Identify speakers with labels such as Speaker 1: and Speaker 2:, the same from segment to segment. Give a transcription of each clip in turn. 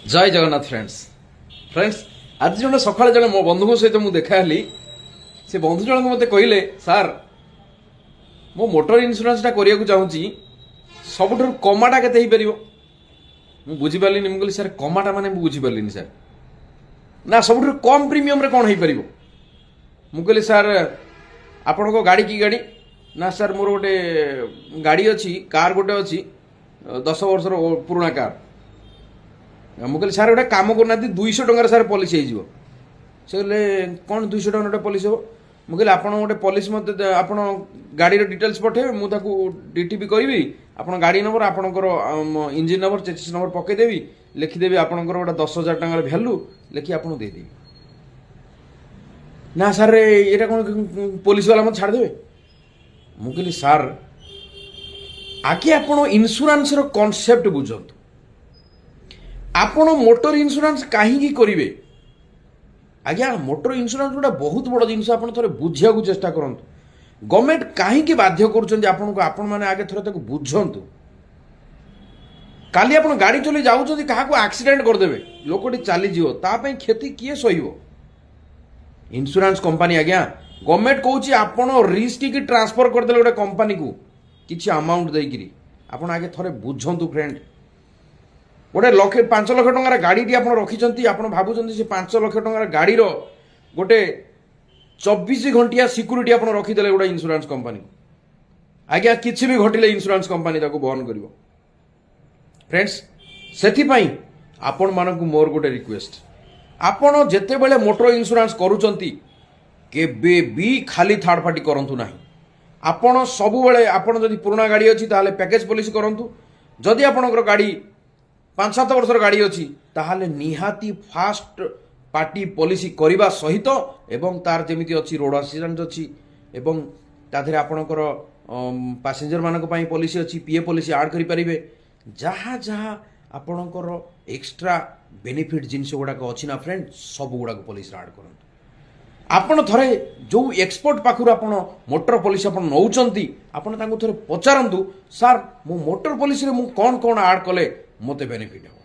Speaker 1: जय जगन्नाथ फ्रेंड्स आज जो सकाଳେ जन मो बंधु सहित मुझे देखाली से बंधु जन मत कहले सार मो मोटर इन्शुरांस टा करने चाहूँगी सबुठ कमाटा के मुझे बुझीपारे मुझे सर कमाटा माने बुझीपारे सर ना सबुठ कम प्रीमियम रे कौन हो पार मुझे सर आपण को गाड़ी की गाड़ी ना सर मोर गोटे गाड़ी अच्छी कार गोटे अच्छी 10 वर्ष पुराना कार मुझे सर गोटे कम करना 200 टकर सर पॉलिसी हो कौन 200 टकर गोटे पॉलिसी हो मुझे आप गोटे पॉलिसी मत आप गाड़ी डिटेल्स पठेबे मुझे डीटीपी करी आप गाड़ी नंबर आपंकर इंजिन नंबर चेसिस नंबर पकईदेवी लिखिदेवी आपंकर गोटे 10,000 टकर भैल्यू लिखी आपको देदेवी ना सर ये कौन पुलिस वाला मत छाड़देवे मुझे सर आगे आप इन्शुरांस कॉन्सेप्ट बुझंतु आपण मोटर इन्शुरांस कहीं करेंगे आज्ञा मोटर इन्शुरांस गोटे बहुत बड़ जिन थे बुझा चेष्टा करूँ गवर्नमेंट कहीं बाध्य कर आगे थे बुझंतु काली आप गाड़ी चल जाऊँ क्या एक्सीडेंट करदे लोकटी चलीज ताप क्षति किए सह इन्शुरांस कंपनी आज्ञा गवर्नमेंट कौच आपण रिस्क की ट्रांसफर करदे गोटे कंपनी को किसी अमाउंट देकरी आप आगे थे बुझंतु फ्रेंड गोटे 5 लाख टंकार गाड़ी आप रखिंट आप भावुं से 5 लाख टंकार गाड़ी गोटे 24 घंटिया सिक्यूरीटी आप रखीदे गोटे इन्शुरांस कंपनी आज्ञा किसी भी घटिले इन्शुरांस कंपनी बहन कर फ्रेंड्स से आपण मानक मोर गोटे रिक्वेस्ट आपण जिते बड़े मोटर इन्शुरांस करुँच केबे भी खाली थर्ड पार्टी करूँ ना आपण सबु बेले आपण जदि पुराना गाड़ी अच्छी ताले पैकेज पॉलिसी करूँ जदि आपणकर गाड़ी 5-7 वर्षर गाड़ी अच्छी ताहले निहाती फास्ट पार्टी पॉलिसी करने सहित एवं तार जमी अच्छी रोड एक्सीडेंट अच्छी एवं ताधे आपणकर पैसेंजर मानक पॉलिसी अच्छी पीए पॉलिसी ऐड करें जहाँ जहाँ आपणकर एक्स्ट्रा बेनिफिट जिनस गुड़ाक अच्छी ना फ्रेंड सब गुड़ाक पॉलिसी ऐड करूँ आपण थरे जो एक्सपर्ट पाखु आप मोटर पॉलिसी आप नौकरी आपड़ थे पचारतु सार मो मोटर पॉलिसी मु कौन कौन ऐड कले मत बेनिफिट हो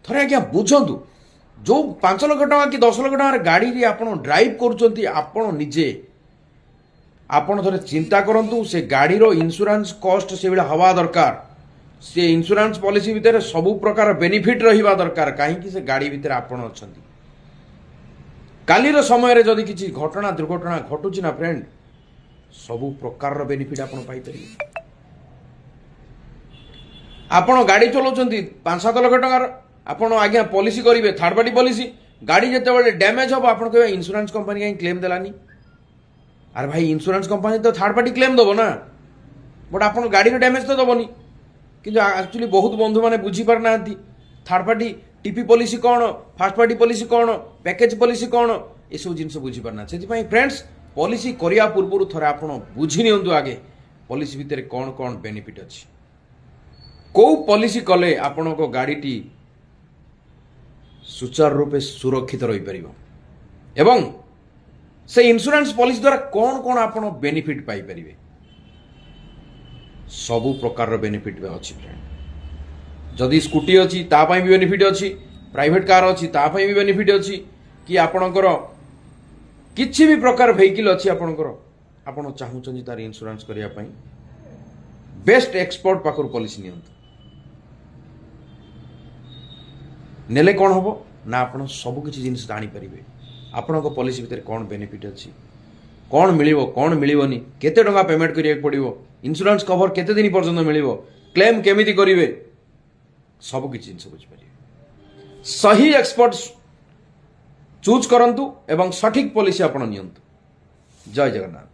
Speaker 1: थे आज्ञा बुझंतु जो 5 लाख टका कि 10 लाख टकर गाड़ी आप ड्राइव करजे आपड़ थे चिंता करूँ से गाड़ी इन्शुरांस कॉस्ट से भाया हवा दरकार से इन्शुरांस पॉलिसी भितर सबु प्रकार बेनिफिट रहा दरकार कहीं से गाड़ी भितर आपण अच्छा कालीर समय रे जदि किसी घटना दुर्घटना घटुची ना फ्रेंड सबु प्रकार बेनिफिट आपण पाई परिबे आपण गाड़ी चलाउछंती 5-7 लाख टकार आपण आज्ञा पॉलिसी करिवे थर्ड पार्टी पॉलिसी गाड़ी जते बड़े डैमेज हो आपण कहबे इन्शुरांस कंपनी कहीं क्लेम देलानी अरे भाई इन्शुरांस कंपनी तो थर्ड पार्टी क्लेम दबो ना बट आपण गाड़ी रो डैमेज तो दबोनी किंतु एक्चुअली बहुत बंधु माने बुझी पार नांती थर्ड पार्टी टीपी पॉलिसी कौन फास्ट पार्टी पॉलिसी कौन पैकेज पॉलिसी कौन ये सब जिन बुझीपारना से फ्रेंड्स पॉलिसी करने पूर्व थोड़ा आप बुझी नियंतु आगे पॉलिसी भितर कौन कौन बेनिफिट अच्छी कौ पॉलिसी कले आपण को गाड़ीटी सुचारू रूपे सुरक्षित रही पार एवं से इन्शुरांस पॉलिसी द्वारा कौन कौन आप बेनिफिट पाई परिवे सबु प्रकार बेनिफिट अच्छी फ्रेंड जदि स्कूटी अच्छी तापाई भी बेनिफिट अच्छी प्राइवेट कार अच्छी तापाई भी बेनिफिट अच्छी कि आपणकर किसी भी प्रकार व्हीकल अच्छी आपणकर आपण चाहूँ तार इन्शुरांस करने बेस्ट एक्सपर्ट पाखर पॉलिसी नियंतु नेले कौन हम ना आप सबकि जिन जापर आपण पॉलिसी भितर कौन बेनिफिट अच्छी कौन मिल कौन मिलनी केते टंका पेमेंट करिया पड़ो इन्शुरांस कवर केते दिन पर्यंत मिल क्लेम केमिति करिवे सब किसी जिन बुझीपारे सही एक्सपर्ट चूज करंतु एवं सठिक पॉलिसी आपण नियंतु जय जगन्नाथ।